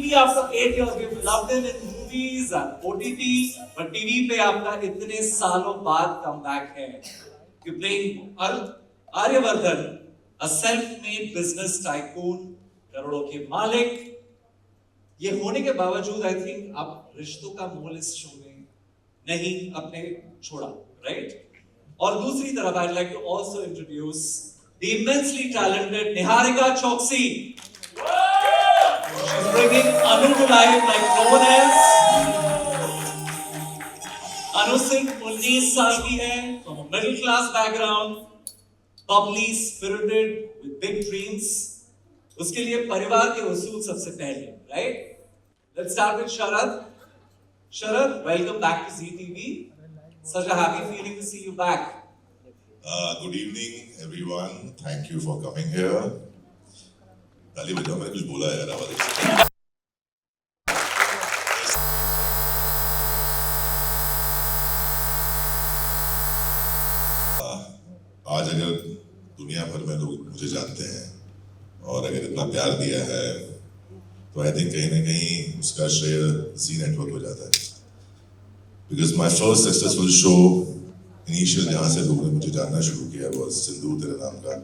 TV after 8 years. We've loved him in movies and OTT, but TV पे आपका इतने सालों बाद comeback है. You're playing Aryavardhan, a self-made business tycoon, करोड़ों के मालिक. ये होने के बावजूद I think आप रिश्तों का मोल इस शो में नहीं अपने छोड़ा, right? और दूसरी तरफ I'd like to also introduce the immensely talented Niharika Choksi. She's bringing Anu to life like no one else. Anu Singh 19 साल की है, from a middle class background, bubbly, spirited, with big dreams. उसके लिए परिवार के उसूल सबसे पहले, right? Let's start with Sharad. Sharad, welcome back to ZTV. Such a happy feeling to see you back. Good evening, everyone. Thank you for coming here. ताली बजाओ, मैंने कुछ बोला यार आवाज़। आज अगर दुनिया भर में लोग मुझे जानते हैं और अगर इतना प्यार दिया है तो आई थिंक कहीं ना कहीं उसका श्रेय जी नेटवर्क हो जाता है। Because my first successful show, initial जहाँ से लोगों ने मुझे जानना शुरू किया वो सिंदूर तेरे नाम का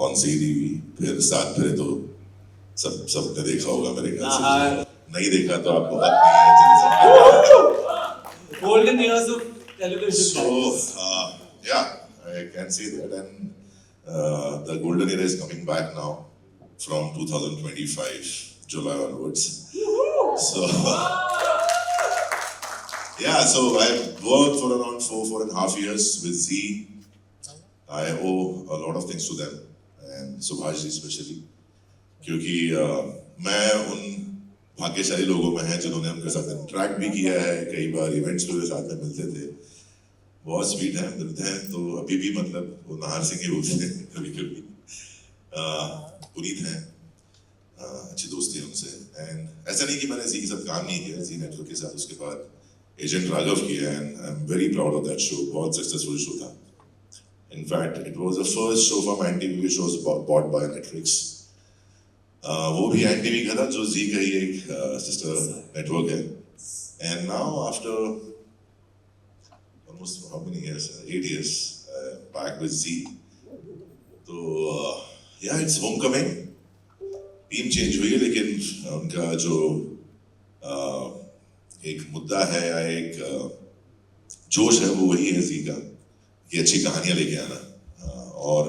ऑन CTV, फिर साथ फिर तो सबने देखा होगा मेरे ख्याल से। नहीं देखा तो आपको बात नहीं है। Golden years of television. So yeah, I can say that, and the golden era is coming back now from 2025 July onwards. So yeah, so I've worked for around 4.5 years with Z. I owe a lot of things to them and Subhash ji especially, क्योंकि मैं उन भाग्यशाली लोगों में हैं जिन्होंने उनके साथ इंटरेक्ट भी किया है, कई बार इवेंट्स पे साथ में मिलते थे, बहुत स्वीट हैं, मिलते हैं तो अभी भी मतलब वो नाहर सिंह ही बोलते हैं कभी कभी। पुनीत हैं, अच्छी दोस्ती है उनसे, एंड ऐसा नहीं कि मैंने जी के साथ काम नहीं किया, जी नेटवर्क के साथ उसके बाद एजेंट राघव किया, and I am very proud of that show. बहुत सक्सेसफुल शो था। In fact it was the first show from NTV which was bought by Netflix. वो भी एनटीवी का था जो जी का ही एक सिस्टर नेटवर्क है। And now after almost how many years? 8 years back with Z. तो yeah, it's homecoming. Team change हुई है लेकिन उनका जो एक मुद्दा है या एक जोश है वो वही है जी का, कि अच्छी कहानियां लेके आना और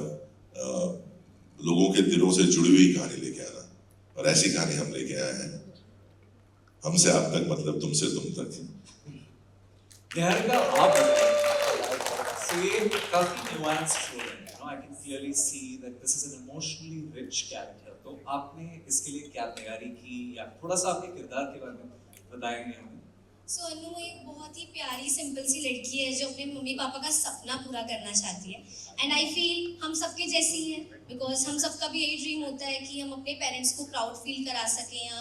लोगों के दिलों से जुड़ी हुई कहानी लेके आना, और ऐसी कहानी हम लेके आए हैं। हमसे आप तक मतलब तुमसे तुम तक। निहारिका, आप ये काफी nuanced role है, you know, I can clearly see that this is an emotionally rich character. तो आपने इसके लिए क्या तैयारी की या थोड़ा सा आपके किरदार के बारे में बताएंगे हमें? So अनु एक बहुत ही प्यारी सिंपल सी लड़की है जो अपने मम्मी पापा का सपना पूरा करना चाहती है, एंड आई फील हम सबके जैसी है, बिकॉज हम सबका भी यही ड्रीम होता है कि हम अपने पेरेंट्स को प्राउड फील करा सकें या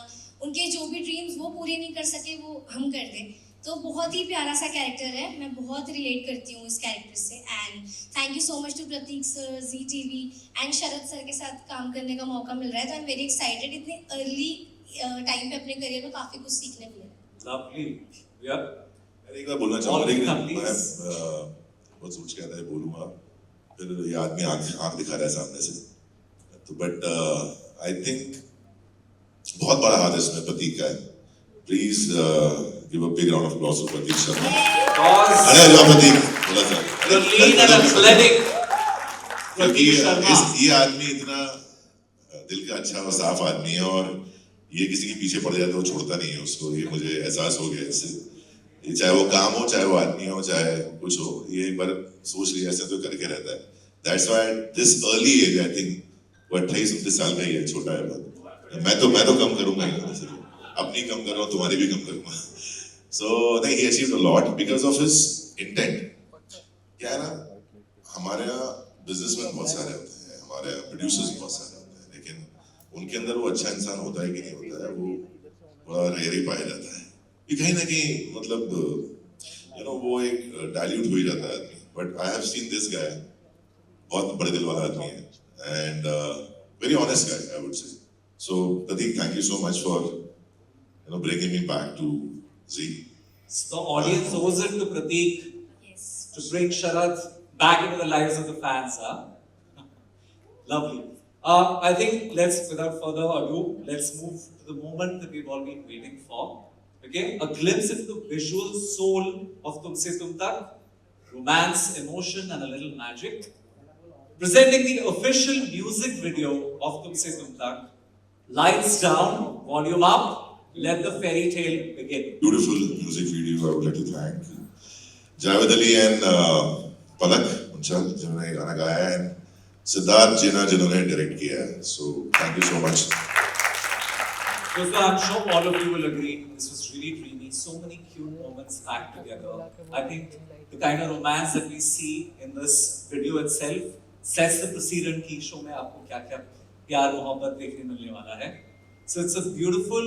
उनके जो भी ड्रीम्स वो पूरे नहीं कर सके वो हम कर दें। तो बहुत ही प्यारा सा कैरेक्टर है, मैं बहुत रिलेट करती हूँ इस कैरेक्टर से, and thank you so much to Pratik sir, ZTV and Sharad sir के साथ काम करने का मौका मिल रहा है, तो आई एम वेरी एक्साइटेड। इतने अर्ली टाइम पे अपने करियर में काफ़ी कुछ सीखने को मिला। लवली। यार मैं एक बार बोलना चाहूँगा, लेकिन मैं बहुत सोच के आता है बोलूँगा, फिर ये आदमी आँख दिखा रहा है सामने से, तो बट आई थिंक बहुत बड़ा हाथ इसमें प्रतीक का है। Please give a big round of applause for Prateek Sharma. अरे जो प्रतीक बोला था, क्योंकि ये आदमी इतना दिल का अच्छा और साफ आदमी है, और ये किसी के पीछे पड़ जाता है वो छोड़ता नहीं है उसको। ये मुझे एहसास हो गया इससे, चाहे वो काम हो, चाहे वो आदमी हो, चाहे कुछ हो, ये एक बार सोच लिया ऐसा तो करके रहता है। That's why this early age, I think वो 28-29 साल का ही है, छोटा है बहुत। मैं तो कम करूँगा ही, अपनी कम कर रहा हूँ, तुम्हारी भी कम करूँगा। So नहीं, he achieved a lot because of his intent. क्या है ना, हमारे यहाँ बिजनेसमैन बहुत सारे होते हैं, हमारे यहाँ प्रोड्यूसर्स बहुत सारे होते हैं, लेकिन उनके अंदर वो अच्छा इंसान होता है कि नहीं होता है, वो बड़ा रेयर ही पाया जाता है। ये कहीं ना कहीं मतलब वो एक डाइल्यूट हो ही जाता है आदमी। But I have seen this guy, बहुत बड़े दिल वाला आदमी है, and very honest guy I would say. So Prateek, thank you so much for bringing me back to Z. So the audience owes it to Prateek Yes. to bring Sharad back into the lives of the fans. Huh? Lovely. I think without further ado, let's move to the moment that we've all been waiting for. Okay, a glimpse into the visual soul of Tumse Tum Tak, romance, emotion, and a little magic. Presenting the official music video of Tumse Tum Tak. Lights down, volume up, let the fairy tale begin. Beautiful music video. I would like to thank Javed Ali and Palak Munchal, जिन्होंने गाना गाया है, and Siddharth Jina जिन्होंने direct किया है. So thank you so much. So I'm sure all of you will agree, this was really dreamy. So many cute moments packed together. I think the kind of romance that we see in this video itself sets the precedent कि show में आपको क्या-क्या प्यार मोहब्बत देखने मिलने वाला है. So it's a beautiful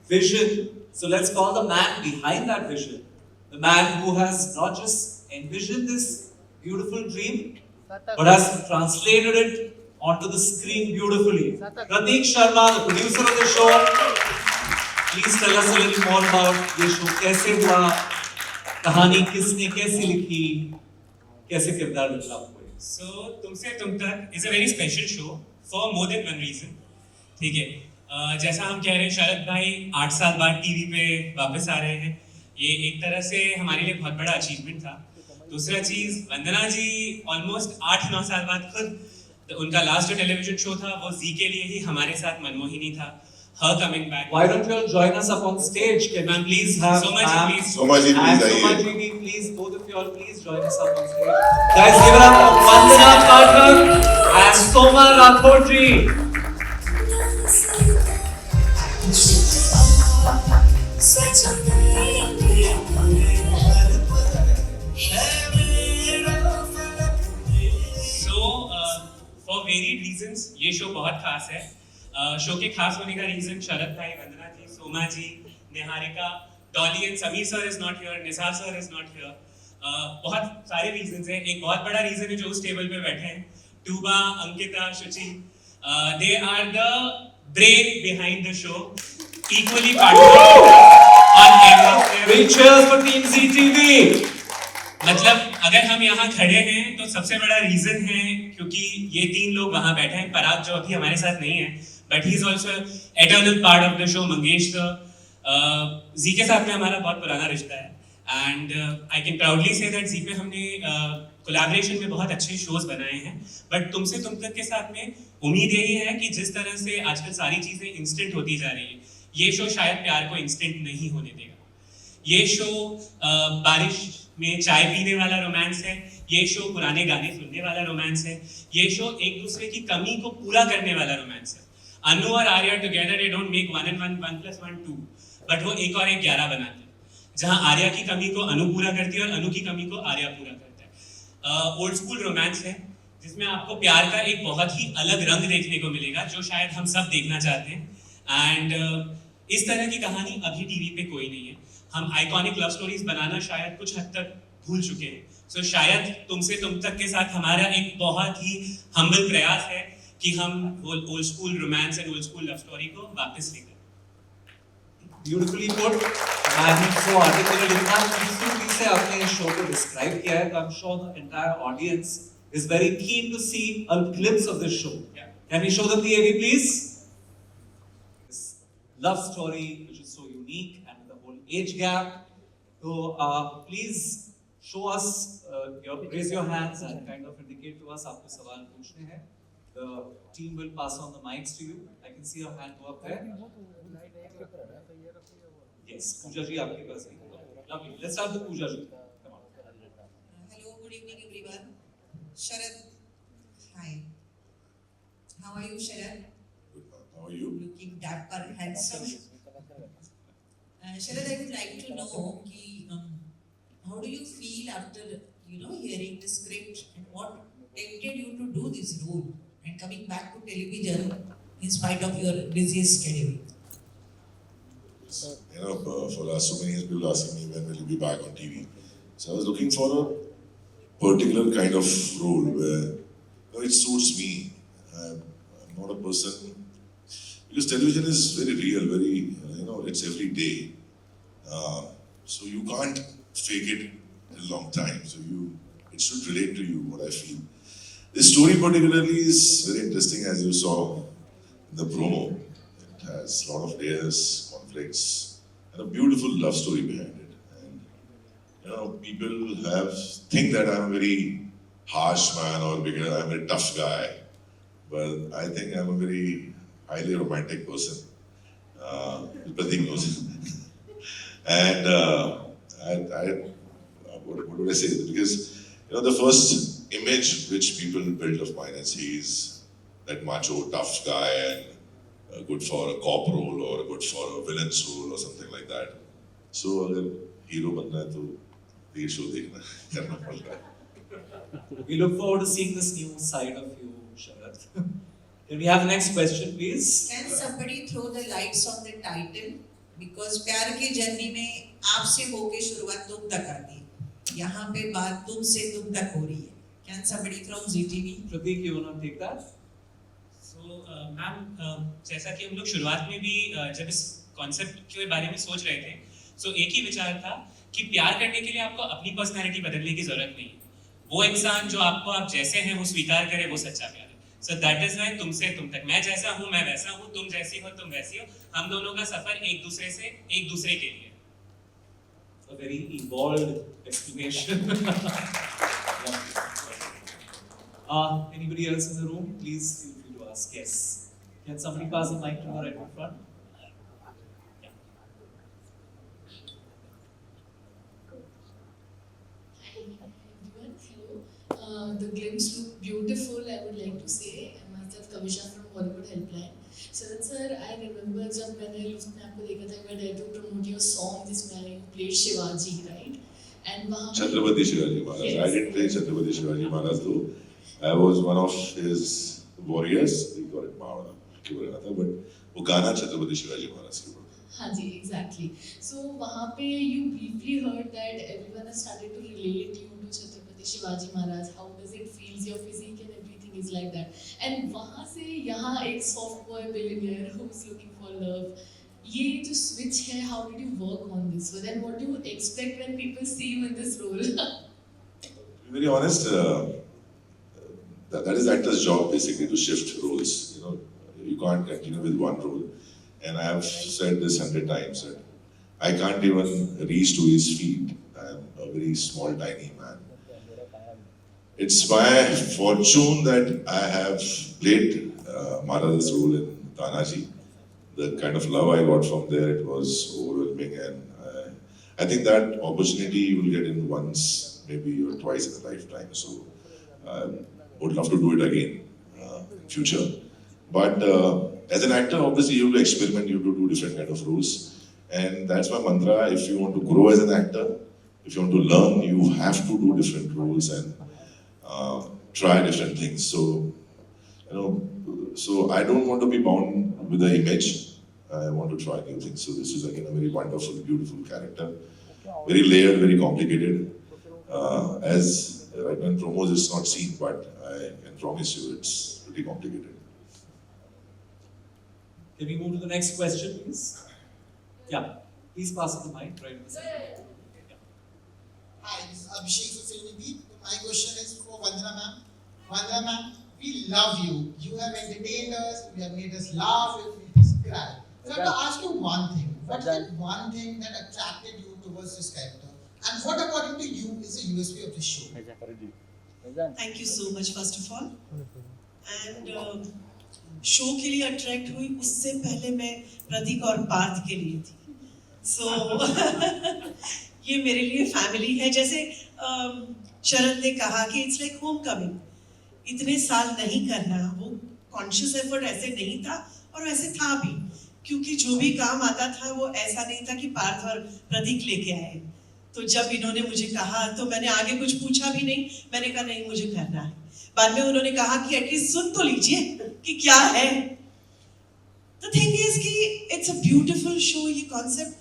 vision. So let's call the man behind that vision, the man who has not just envisioned this beautiful dream, but has translated it onto the screen beautifully. Prateek Sharma, the producer of the show, please tell us a little more about this show. कैसे हुआ, कहानी किसने कैसे लिखी, कैसे किरदार develop हुए? So तुमसे तुम तक is a very special show for more than one reason. ठीक है, जैसा हम कह रहे हैं शरद भाई 8 साल बाद टीवी पे वापस आ रहे हैं, ये एक तरह से हमारे लिए बहुत बड़ा अचीवमेंट था. दूसरा चीज, वंदना जी ऑलमोस्ट 8-9 साल बाद खुद उनका लास्ट जो टेलीविजन शो था वो जी के लिए ही हमारे साथ मनमोहिनी था. Her coming back. Why don't you all join us up on stage? Can Ma'am, we please, have Somaji, ma'am please. Somaji, please and आइए. Somaji, please, both of you all, please join us up on stage. Guys, give it up for Vandana Pathak and Soma Rathod ji. So, for varied reasons, ये show बहुत खास है. Show के खास होने का reason Sharad भाई, Vandana ji, Soma ji, Niharika, Dolly and Sameer sir is not here, Nisar sir is not here. बहुत सारे रीजंस हैं. एक बहुत बड़ा रीजन है जो उस टेबल पे बैठे हैं, Tuba, Ankita, Shuchi. They are the brain behind the show, equally partner on every. Big cheers for Team ZTV. मतलब अगर हम यहाँ खड़े हैं तो सबसे बड़ा रीजन है क्योंकि ये 3 लोग वहाँ बैठे हैं. पराग जो अभी हमारे साथ नहीं है, but he is also eternal part of the show. Mangesh ji के साथ में हमारा बहुत पुराना रिश्ता है, and I can proudly say that Zee पे हमने कोलैबोरेशन में बहुत अच्छे शोज बनाए हैं. बट तुमसे तुम तक के साथ में उम्मीद यही है कि जिस तरह से आजकल सारी चीजें इंस्टेंट होती जा रही है, ये शो शायद प्यार को इंस्टेंट नहीं होने देगा. ये शो बारिश में चाय पीने वाला रोमांस है. ये शो पुराने गाने सुनने वाला रोमांस है. ये शो एक दूसरे की कमी को पूरा करने वाला रोमांस है. अनु और Arya together they don't make 1 and 1 1 + 1 2, but वो एक और एक 11 बनाते हैं, जहां आर्या की कमी को अनु पूरा करती है और अनु की कमी को आर्या पूरा करता है. ओल्ड स्कूल रोमांस है जिसमें आपको प्यार का एक बहुत ही अलग रंग देखने को मिलेगा जो शायद हम सब देखना चाहते हैं. एंड इस तरह की कहानी अभी टीवी पे कोई नहीं है. हम आइकॉनिक लव स्टोरीज बनाना शायद कुछ हद तक भूल चुके हैं. सो शायद तुमसे तुम तक के साथ हमारा एक बहुत ही हम्बल प्रयास है कि हम old school romance and old school love story को वापस लेकर. Beautifully put. And so articulate इतना खूबसूरती से आपने इस शो को describe किया है, तो I'm sure the entire audience is very keen to see a glimpse of this show. Yeah. Can we show them the AV, please? This love story which is so unique and the whole age gap. So please show us, raise your hands and kind of indicate to us आपको सवाल पूछने हैं. The team will pass on the mics to you. I can see your hand go up there. Yes, Pooja ji, आपके पास है. Lovely. Let's start with Pooja ji. Come on. Hello, good evening, everyone. Sharad, hi. How are you, Sharad? How are you? Looking dapper, handsome. Sharad, I would like to know, how do you feel after hearing the script, and what tempted you to do this role and coming back to television in spite of your busy schedule? For the last so many years, people asking me when will you be back on TV. So I was looking for a particular kind of role where it suits me. I'm not a person because television is very real, very, it's every day. So you can't fake it a long time. So it should relate to you, what I feel. This story particularly is very interesting, as you saw in the promo. It has a lot of layers, conflicts, and a beautiful love story behind it. And people think that I'm a very harsh man or because I'm a tough guy, but I think I'm a very highly romantic person. Pratik knows it. And what would I say? Because the first image which people built of mine is he's that macho tough guy and good for a cop role or good for a villain's role or something like that. So अगर hero बनना है तो ये show देखना करना पड़ता है. We look forward to seeing this new side of you, Sharad. Can we have the next question, please? Can somebody throw the lights on the title? Because प्यार की जर्नी में आपसे होके शुरुआत तुम तक आती है. यहाँ पे बात तुमसे तुम तक हो रही है. Can somebody from ZTV? Pratik, you want to take that? So, ma'am जैसा कि हम लोग शुरुआत में भी जब इस कॉन्सेप्ट के बारे में सोच रहे थे, so एक ही विचार था कि प्यार करने के लिए आपको अपनी पर्सनैलिटी बदलने की जरूरत नहीं है. वो इंसान जो आपको आप जैसे हैं वो स्वीकार करे, वो सच्चा प्यार है. So that is why तुमसे तुम तक. मैं जैसा हूँ मैं वैसा हूँ, तुम जैसी हो तुम वैसी हो. हम दोनों का सफर एक दूसरे के लिए. A very evolved explanation. Anybody else in the room? Please feel free to ask. Yes. Can somebody pass the mic to her right in front? The glimpse look beautiful, I would like to say. Myself, Kavisha from Bollywood Helpline. Sharad sir, I remember जब मैंने उसमें आपको देखा था, मैं dare to promote your song जिसमें you played Shivaji, right? And वहाँ Chhatrapati Shivaji Maharaj. Yes. I didn't play Chhatrapati Shivaji Maharaj though. I was one of his warriors. We call it Mavana. But वो गाना Chhatrapati Shivaji Maharaj के ऊपर. हाँ जी, exactly. So वहाँ पे you briefly heard that everyone has started to relate you to Chhatrapati Shivaji Maharaj. How does it feel? Your physique and everything is like that. And वहाँ से यहाँ एक soft boy billionaire who's looking for love. ये जो switch है, how did you work on this? So then, what do you expect when people see you in this role? To be very honest, that is actor's job basically to shift roles. You can't continue with one role. And I have said this 100 times that I can't even reach to his feet. I am a very small, tiny man. It's my fortune that I have played Maharaj's role in Tanaji. The kind of love I got from there, it was overwhelming, and I think that opportunity you will get in once, maybe or twice in a lifetime. So I would love to do it again in future. But as an actor, obviously you have to experiment, you have to do different kind of roles, and that's my mantra. If you want to grow as an actor, if you want to learn, you have to do different roles and try different things. So so I don't want to be bound with the image. I want to try new things. So this is again a very wonderful, beautiful character, very layered, very complicated. As right now in promos it's not seen, but I can promise you it's pretty complicated. Can we move to the next question, please? Yeah, please pass the mic right in the center. Hi, this is Abhishek for Filmy Beat. My question is for Vandana ma'am. Vandana ma'am, we love you. You have entertained us, you have made us laugh, you have made us cry. So I have to ask you one thing. What is that one thing that attracted you towards this character? And what according to you is the USP of the show? Thank you so much first of all. And show के लिए attract हुई उससे पहले मैं प्रतीक और पार्थ के लिए थी. So ये मेरे लिए फैमिली है. जैसे शरद ने कहा कि इट्स लाइक होम कमिंग. इतने साल नहीं करना, वो कॉन्शियस एफर्ट ऐसे नहीं था और वैसे था भी, क्योंकि जो भी काम आता था वो ऐसा नहीं था कि पार्थ और प्रतीक लेके आए. तो जब इन्होंने मुझे कहा तो मैंने आगे कुछ पूछा भी नहीं. मैंने कहा नहीं मुझे करना है. बाद में उन्होंने कहा कि एटलीस्ट सुन तो लीजिए कि क्या है. द थिंग इज कि इट्स अ ब्यूटीफुल शो. ये कॉन्सेप्ट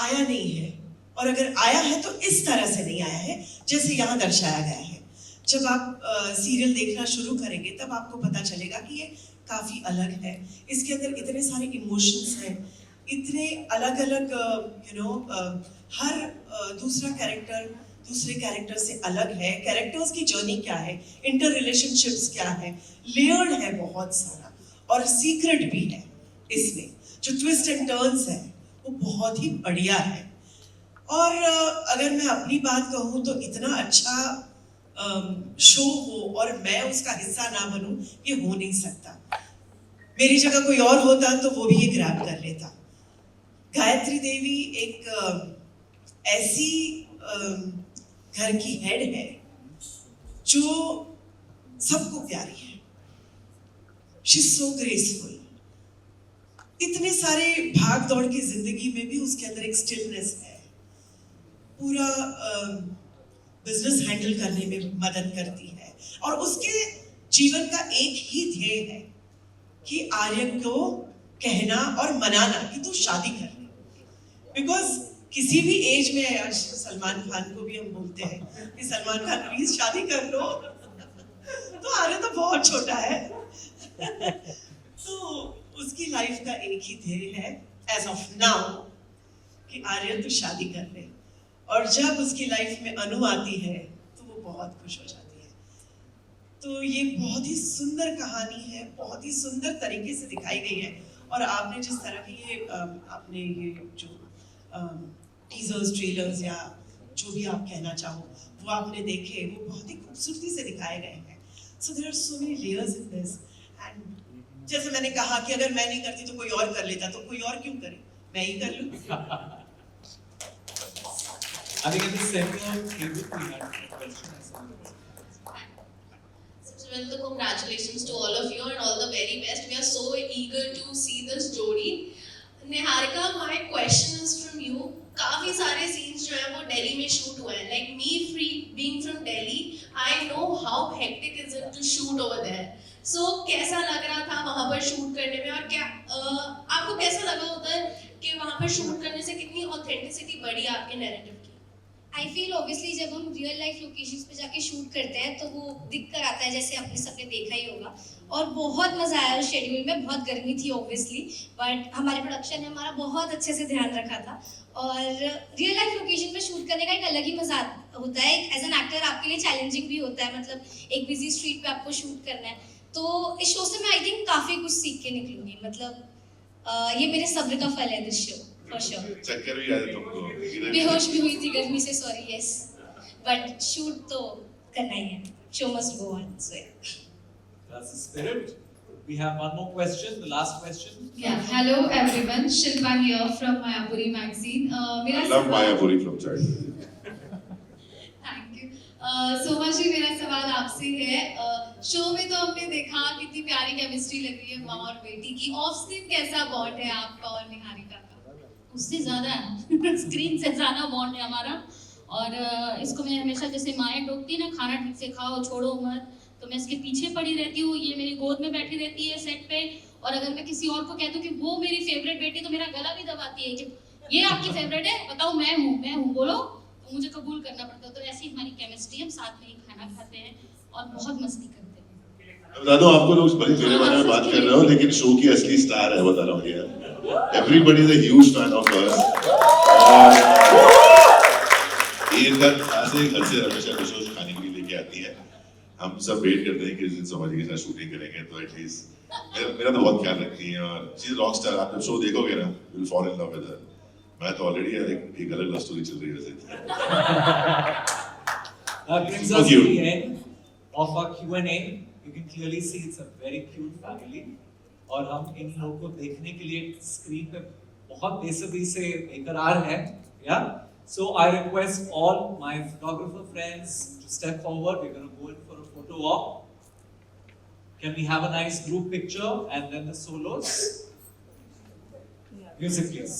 आया नहीं है, और अगर आया है तो इस तरह से नहीं आया है जैसे यहाँ दर्शाया गया है. जब आप सीरियल देखना शुरू करेंगे तब आपको पता चलेगा कि ये काफ़ी अलग है। इसके अंदर इतने सारे इमोशंस हैं, इतने अलग अलग हर दूसरा कैरेक्टर दूसरे कैरेक्टर से अलग है। कैरेक्टर्स की जर्नी क्या है, इंटर रिलेशनशिप्स क्या है, लेयर्ड है बहुत सारा, और सीक्रेट भी है इसमें। जो ट्विस्ट एंड टर्न्स है वो बहुत ही बढ़िया है। और अगर मैं अपनी बात कहूँ तो इतना अच्छा शो हो और मैं उसका हिस्सा ना बनूं, ये हो नहीं सकता। मेरी जगह कोई और होता तो वो भी ये ग्रैब कर लेता। गायत्री देवी एक ऐसी घर की हेड है जो सबको प्यारी है। She is so graceful. इतने सारे भाग दौड़ की जिंदगी में भी उसके अंदर एक स्टिलनेस है। पूरा बिजनेस हैंडल करने में मदद करती है, और उसके जीवन का एक ही ध्येय है कि आर्यन को कहना और मनाना कि तू शादी कर ले। बिकॉज किसी भी एज में, आज सलमान खान को भी हम बोलते हैं कि सलमान खान प्लीज शादी कर लो, तो आर्यन तो बहुत छोटा है। तो उसकी लाइफ का एक ही ध्येय है एज ऑफ नाउ कि आर्यन तू शादी कर ले। और जब उसकी लाइफ में अनु आती है तो वो बहुत खुश हो जाती है। तो ये बहुत ही सुंदर कहानी है, बहुत ही सुंदर तरीके से दिखाई गई है। और आपने जिस तरह की आपने ये जो टीजर्स, ट्रेलर्स या जो भी आप कहना चाहो वो आपने देखे, वो बहुत ही खूबसूरती से दिखाए गए हैं। So there are so many layers in this. And जैसे मैंने कहा कि अगर मैं नहीं करती तो कोई और कर लेता, तो कोई और क्यों करे, मैं ही कर लूँ। I think in the center, David, we had a question. Well, so congratulations to all of you and all the very best. We are so eager to see this jodi. Niharika, my question is from you. काफी सारे scenes जो हैं वो दिल्ली में shoot हुए हैं. Like me, being from Delhi, I know how hectic is it to shoot over there. So कैसा लग रहा था वहाँ पर shoot करने में, और क्या आपको कैसा लगा उधर कि वहाँ पर shoot करने से कितनी authenticity बढ़ी आपके narrative की? आई फील ऑब्वियसली जब हम रियल लाइफ लोकेशंस पे जाके शूट करते हैं तो वो दिख कर आता है, जैसे आपने सबने देखा ही होगा। और बहुत मज़ा आया उस शेड्यूल में। बहुत गर्मी थी ऑब्वियसली, बट हमारे प्रोडक्शन ने हमारा बहुत अच्छे से ध्यान रखा था। और रियल लाइफ लोकेशन में शूट करने का एक अलग ही मज़ा होता है। एज एन एक्टर आपके लिए चैलेंजिंग भी होता है, मतलब एक बिजी स्ट्रीट पे आपको शूट करना है। तो इस शो से मैं आई थिंक काफ़ी कुछ सीख के निकलूंगी। मतलब ये मेरे सब्र का फल है दिस शो, फॉर श्योर। चक्कर भी आया तुमको? बेहोश भी हुई थी गर्मी से, सॉरी। यस, बट शूट तो करना ही है। Show must go on. So That's the spirit. We have one more question, the last question. Yeah, hello everyone. Shilpa here from Mayapuri magazine. I love Mayapuri from childhood. Thank you. Soma ji, मेरा सवाल आपसे है। Show में तो हमने देखा कितनी प्यारी केमिस्ट्री लग रही है माँ और बेटी की। ऑफ स्क्रीन कैसा बॉन्ड है आपका और निहारिका का? उससे ज़्यादा स्क्रीन से ज़्यादा बॉन्ड है हमारा। और इसको मैं हमेशा, जैसे माएँ टोकती ना खाना ठीक से खाओ छोड़ो मत, तो मैं इसके पीछे पड़ी रहती हूँ, ये मेरी गोद में बैठी रहती है सेट पे। और अगर मैं किसी और को कह दूँ कि वो मेरी फेवरेट बेटी, तो मेरा गला भी दबाती है कि ये आपकी फेवरेट है, बताओ मैं हूँ बोलो, तो मुझे कबूल करना पड़ता है। तो ऐसी हमारी केमिस्ट्री, हम साथ में ही खाना खाते हैं और बहुत मस्ती करते हैं। बता दो, आपको लोग बड़ी मेरे बारे में बात कर रहे हो, लेकिन शो की असली स्टार है, बता रहा हूँ ये। Everybody is a huge fan of hers. ये इनका खास है, घर से हमेशा कुछ खाने के लिए लेके आती है। हम सब वेट करते हैं कि इस दिन समझ के साथ शूटिंग करेंगे, तो एटलीस्ट मेरा तो बहुत ख्याल रखती है। और शी इज रॉक स्टार। आप जब शो देखोगे ना, you will fall in love with her. मैं तो ऑलरेडी एक अलग लव स्टोरी चल रही है वैसे। That brings us to the end of our Q&A. You can clearly see it's a very cute family. और हम इन लोगों को देखने के लिए स्क्रीन पे बहुत बेसब्री से बेकरार हैं, yeah? So I request all my photographer friends to step forward. We're going to go in for a photo op. Can we have a nice group picture and then the solos? Music, please.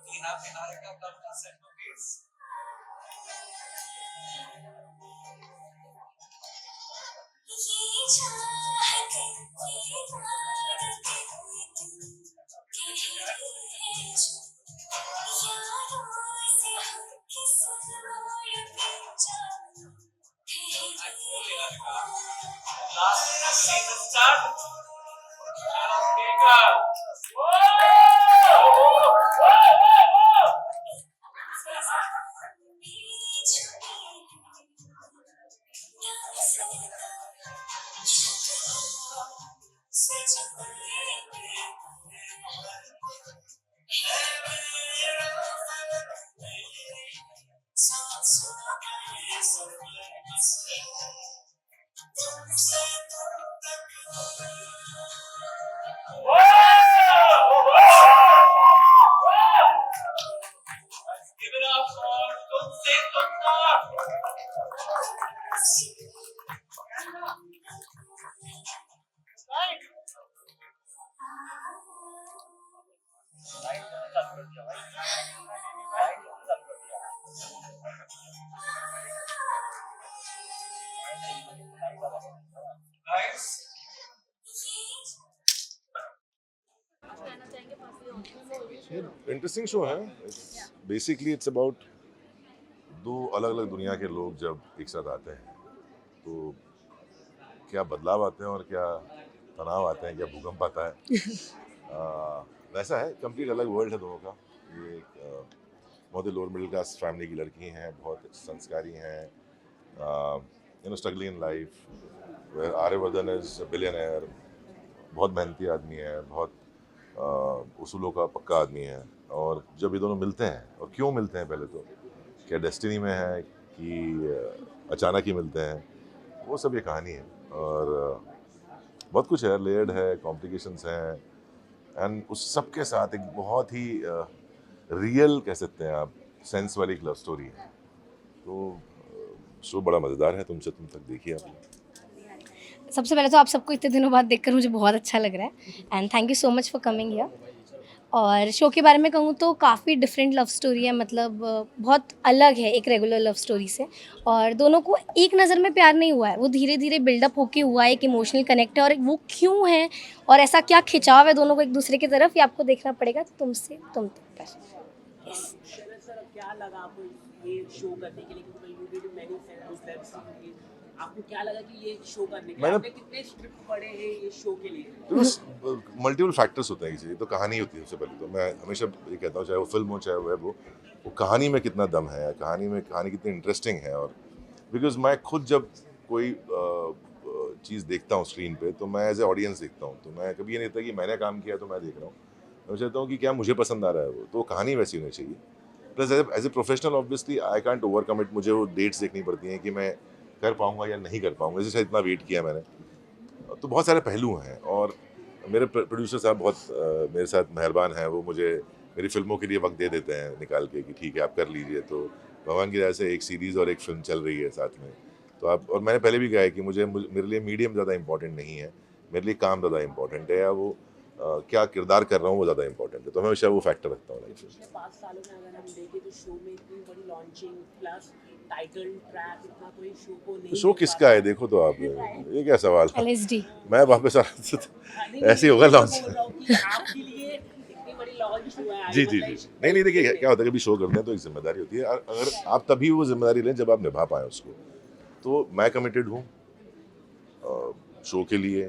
We have Niharika come to center base. Last scene to start. Sharon Baker. Give it up for Tumse Tumna. Nice. Interesting show है. Basically it's about दो अलग अलग दुनिया के लोग जब एक साथ आते हैं तो क्या बदलाव आते हैं और क्या तनाव आते हैं, क्या भूकंप आता है. वैसा है, कंप्लीट अलग वर्ल्ड है दोनों का. ये बहुत ही लोअर मिडिल क्लास फैमिली की लड़की हैं, बहुत संस्कारी हैं, struggling in life. Aryavardhan is billionaire, बहुत मेहनती आदमी है, बहुत उसूलों का पक्का आदमी है. और जब ये दोनों मिलते हैं, और क्यों मिलते हैं, पहले तो क्या डेस्टिनी में है कि अचानक ही मिलते हैं, वो सब ये कहानी है. और बहुत कुछ है, लेयर्ड है, कॉम्प्लिकेशंस हैं, एंड उस सब के साथ एक बहुत ही रियल कह सकते हैं आप, सेंस वाली एक लव स्टोरी है. तो शो बड़ा मज़ेदार है. तुम तक देखिए आप. सबसे पहले तो आप सबको इतने दिनों बाद देखकर मुझे बहुत अच्छा लग रहा है and thank you so much for coming here. और शो के बारे में कहूँ तो काफ़ी डिफरेंट लव स्टोरी है, मतलब बहुत अलग है एक रेगुलर लव स्टोरी से. और दोनों को एक नज़र में प्यार नहीं हुआ है, वो धीरे धीरे बिल्डअप होके हुआ है, एक इमोशनल कनेक्ट है. और वो क्यों है और ऐसा क्या खिंचाव है दोनों को एक दूसरे की तरफ, ये आपको देखना पड़ेगा. तो तुमसे तुम तक. यस. क्या लगा आपको ये शो करने के लिए, क्योंकि यू डिड मेनी वेब आपको क्या लगा कि ये शो करने के लिए आपने कितने स्क्रिप्ट पढ़े हैं ये शो के लिए? मल्टीपल फैक्टर्स होते हैं किसी, तो कहानी होती है सबसे पहले. तो मैं हमेशा ये कहता हूँ, चाहे वो फिल्म हो चाहे वो कहानी में कितना दम है, कहानी कितनी इंटरेस्टिंग है. और बिकॉज मैं खुद जब कोई चीज़ देखता हूँ स्क्रीन पे, तो मैं एज ए ऑडियंस देखता हूँ. तो मैं कभी ये नहीं कहता कि मैंने काम किया तो मैं देख रहा हूँ. मैं चाहता हूँ कि क्या मुझे पसंद आ रहा है वो, तो कहानी वैसी होनी चाहिए. Plus as a professional obviously I can't over commit, मुझे वो डेट्स देखनी पड़ती हैं कि मैं कर पाऊंगा या नहीं कर पाऊंगा, जैसे इतना वेट किया मैंने, तो बहुत सारे पहलू हैं। और मेरे प्रोड्यूसर साहब बहुत मेरे साथ मेहरबान हैं, वो मुझे मेरी फिल्मों के लिए वक्त दे देते हैं निकाल के कि ठीक है आप कर लीजिए। तो भगवान की दया से एक सीरीज़ और एक फिल्म चल रही है साथ में, तो आप, और मैंने पहले भी कहा है कि मेरे लिए मीडियम ज़्यादा इंपॉर्टेंट नहीं है, मेरे लिए काम ज़्यादा इंपॉर्टेंट है, या वो क्या किरदार कर रहा हूँ वो ज़्यादा इंपॉर्टेंट है, तो मैं हमेशा वो फैक्टर रखता हूँ लाइफ में। पिछले 5 सालों में अगर हम देखें तो शो में इतनी बड़ी लॉन्चिंग प्लस टाइटल ट्रैक, इतना कोई शो को नहीं, शो किसका है देखो तो आप, ये क्या सवाल है? LSD मैं वापस आ ऐसे ही होगा लॉन्च। आपके लिए इतनी बड़ी लॉन्च हुआ है। जी जी जी, नहीं देखिए क्या होता है, कभी शो करते हैं तो एक जिम्मेदारी होती है, अगर आप तभी वो जिम्मेदारी लें जब आप निभा पाएँ उसको। तो मैं कमिटेड हूँ शो के लिए,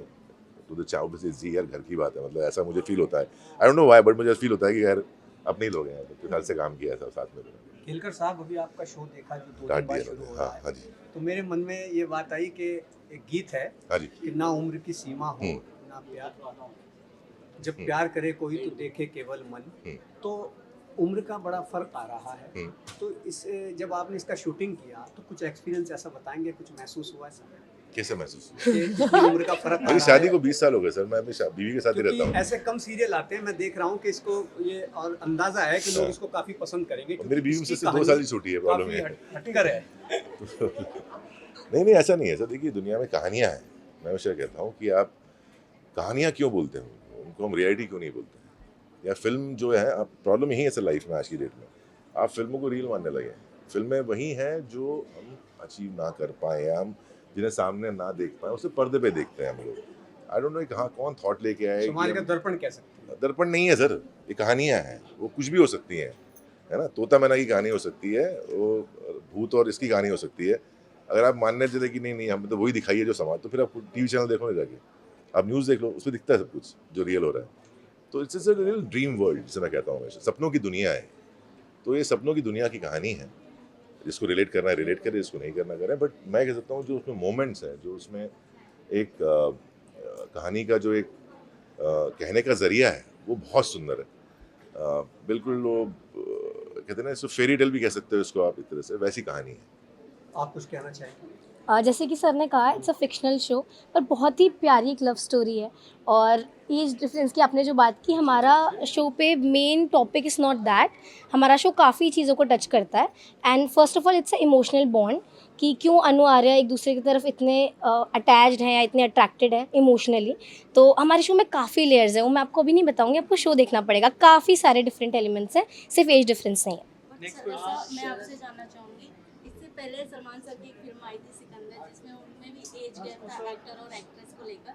तो द चाउ जी यार घर की बात है, मतलब ऐसा मुझे फील होता है, I don't know why, but मुझे फील होता है कि यार अपने ही लोग हैं, तो साल से काम किया था साथ में। केलकर साहब, अभी आपका शो देखा जो 2 दिन बाद शुरू हो रहा है, हाँ जी, तो मेरे मन में ये बात आई कि एक गीत है हाँ जी, कि ना उम्र की सीमा हो ना प्यार, जब प्यार करे कोई तो देखे केवल मन। तो उम्र का बड़ा फर्क आ रहा है, तो इस जब आपने इसका शूटिंग किया तो कुछ एक्सपीरियंस ऐसा बताएंगे, कुछ महसूस हुआ ऐसा? कैसे महसूस कि उम्र का फर्क? मेरी शादी को 20 साल हो गए सर, मैं अपनी बीवी के साथ ही रहता हूँ। ऐसे कम सीरियल आते हैं, मैं देख रहा हूँ कि इसको ये और अंदाजा है कि लोग इसको काफी पसंद करेंगे। मेरी बीवी मुझसे 2 साल ही छोटी है, प्रॉब्लम ये है। हटकर है। नहीं ऐसा नहीं है सर, देखिए दुनिया में कहानियाँ हैं, मैं हमेशा कहता हूँ कि आप कहानियाँ क्यों बोलते हैं, उनको हम रियलिटी क्यों नहीं बोलते हैं, या फिल्म जो है, आप प्रॉब्लम यही है सर लाइफ में आज की डेट में, आप फिल्मों को रील मानने लगे। फिल्में वही हैं जो हम अचीव ना कर पाए, या हम जिन्हें सामने ना देख पाए, उसे पर्दे पे देखते हैं हम लोग। आई डोंट नो कहाँ कौन थॉट लेके आए। समाज का दर्पण कह सकते हैं। दर्पण नहीं है सर, ये कहानियाँ हैं, वो कुछ भी हो सकती हैं, है ना। तोता मैना की कहानी हो सकती है, वो भूत और इसकी कहानी हो सकती है। अगर आप मानने चले कि नहीं हमें तो वही दिखाई है जो समाज, तो फिर आप टीवी चैनल देखो ना जाके, आप न्यूज़ देख लो, उसमें दिखता है सब कुछ जो रियल हो रहा है। तो it's a real dream world, जिसे मैं कहता हूँ हमेशा, सपनों की दुनिया है। तो ये सपनों की दुनिया की कहानी है, जिसको रिलेट करना है रिलेट करें, जिसको नहीं करना करें। बट मैं कह सकता हूँ जो उसमें मोमेंट्स हैं, जो उसमें एक कहानी का जो एक कहने का जरिया है, वो बहुत सुंदर है। बिल्कुल वो कहते हैं ना, इसको फेरी टेल भी कह सकते हो इसको आप, एक तरह से वैसी कहानी है। आप कुछ कहना चाहेंगे? जैसे कि सर ने कहा, इट्स अ फिक्शनल शो, पर बहुत ही प्यारी एक लव स्टोरी है। और एज डिफरेंस की आपने जो बात की, हमारा शो पे main topic is not that, हमारा शो काफ़ी चीज़ों को टच करता है। And first of all it's a emotional bond, कि क्यों अनु आर्या एक दूसरे की तरफ इतने अटैच्ड हैं या इतने अट्रैक्टेड हैं इमोशनली। तो हमारे शो में काफ़ी लेयर्स हैं, वो मैं आपको अभी नहीं बताऊँगी, आपको शो देखना पड़ेगा। काफ़ी सारे डिफरेंट एलिमेंट्स हैं, सिर्फ एज डिफरेंस नहीं है। मैं आपसे जानना चाहूँगी, इससे पहले सलमान सर की एक फिल्म आई थी सिकंदर, जिसमें उनमें भी एज गैप था एक्टर और एक्ट्रेस को लेकर।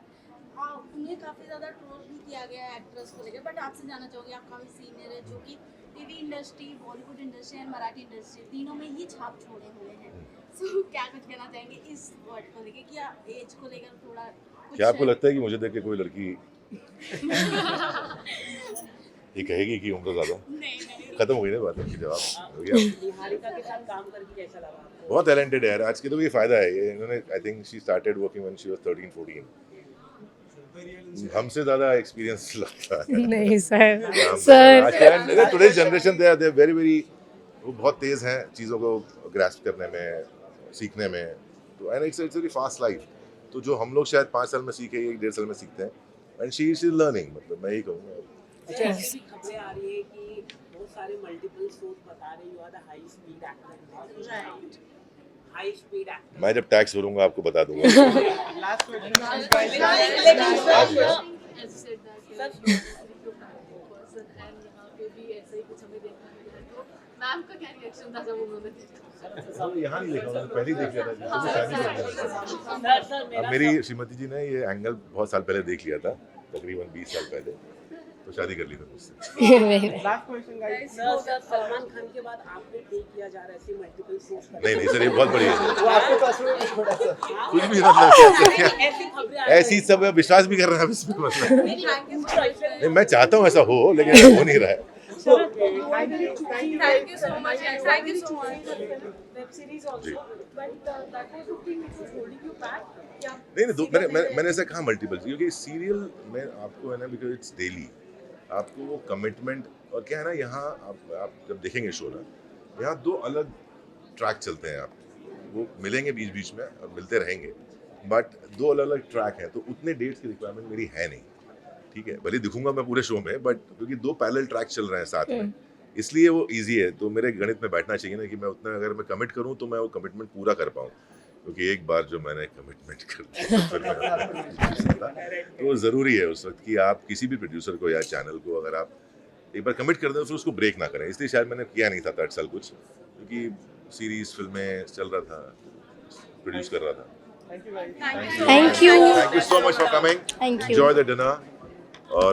उन्हें काफ़ी ज़्यादा ट्रोल भी किया गया एक्ट्रेस को लेकर, बट आपसे जानना चाहूँगी, आप काफ़ी सीनियर है, जो कि TV industry, Bollywood industry and Marathi industry तीनों में ही छाप छोड़े हुए हैं। सो क्या कुछ कहना चाहेंगे इस वर्ड को लेकर, कि एज को लेकर थोड़ा कुछ? क्या आपको लगता है कि मुझे देख के कोई लड़की ये कहेगी कि उम्र ज़्यादा? खत्म हो गई ना बात, आपकी जवाब हो गया। निहारिका के साथ काम करके कैसा लगा आपको? बहुत टैलेंटेड है यार, आज के तो ये फ़ायदा है, ये इन्होंने, I think she started working when she was 13-14। हमसे ज़्यादा एक्सपीरियंस लगता है। नहीं sir today generation they are very very, वो बहुत तेज़ हैं चीज़ों को ग्रैस्प करने में, सीखने में। तो and it's very fast life. तो जो हम लोग शायद 5 साल में सीखे, 1-1.5 साल में सीखते हैं, एंड शी इज लर्निंग, मतलब मैं यही कहूँगा। अच्छा, ऐसी भी खबरें आ रही है कि बहुत सारे मल्टीपल सोर्स बता रहे you are the high speed actor, right? High speed actor. मैं जब टैक्स भरूंगा आपको बता दूंगा। मैम का क्या रिएक्शन था जब उन्होंने देखा? यहाँ नहीं देखा, पहले ही देख लिया था। अब मेरी श्रीमती जी ने ये एंगल बहुत साल पहले देख लिया था, तकरीबन 20 साल पहले, तो शादी कर ली थी मुझसे। सलमान खान के बाद आपको टेक किया जा रहा है ऐसे मल्टीपल सोर्स? नहीं सर, ये बहुत बढ़िया है। कुछ भी मतलब ऐसी सब विश्वास भी कर रहे हैं इसमें, मतलब नहीं, मैं चाहता हूँ ऐसा हो, लेकिन हो नहीं रहा है। Thank you so much. Thank you so much. Web series also, but that was the thing which was holding you back. नहीं, मैंने ऐसा कहा मल्टीपल, क्योंकि सीरियल में आपको है ना, बिकॉज इट्स डेली, आपको वो कमिटमेंट और क्या है ना, यहाँ आप जब देखेंगे शो ना, यहाँ 2 अलग ट्रैक चलते हैं, आप वो मिलेंगे बीच बीच में और मिलते रहेंगे, बट 2 अलग अलग ट्रैक हैं, तो उतने डेट्स की रिक्वायरमेंट मेरी है नहीं, ठीक है। भले दिखूंगा मैं पूरे शो में, बट क्योंकि 2 पैरेलल ट्रैक चल रहे हैं साथ में, इसलिए वो इजी है। तो मेरे गणित में बैठना चाहिए ना कि मैं उतना अगर मैं कमिट करूँ तो मैं वो कमिटमेंट पूरा कर पाऊँ, क्योंकि एक बार जो मैंने कमिटमेंट कर दिया तो ज़रूरी है उस वक्त कि आप किसी भी प्रोड्यूसर को या चैनल को अगर आप एक बार कमिट कर दें तो फिर उसको ब्रेक ना करें। इसलिए शायद मैंने किया नहीं था 8 साल कुछ, क्योंकि सीरीज फिल्में चल रहा था, प्रोड्यूस कर रहा था। Thank you. Thank you so much for coming. Thank you. Enjoy the dinner.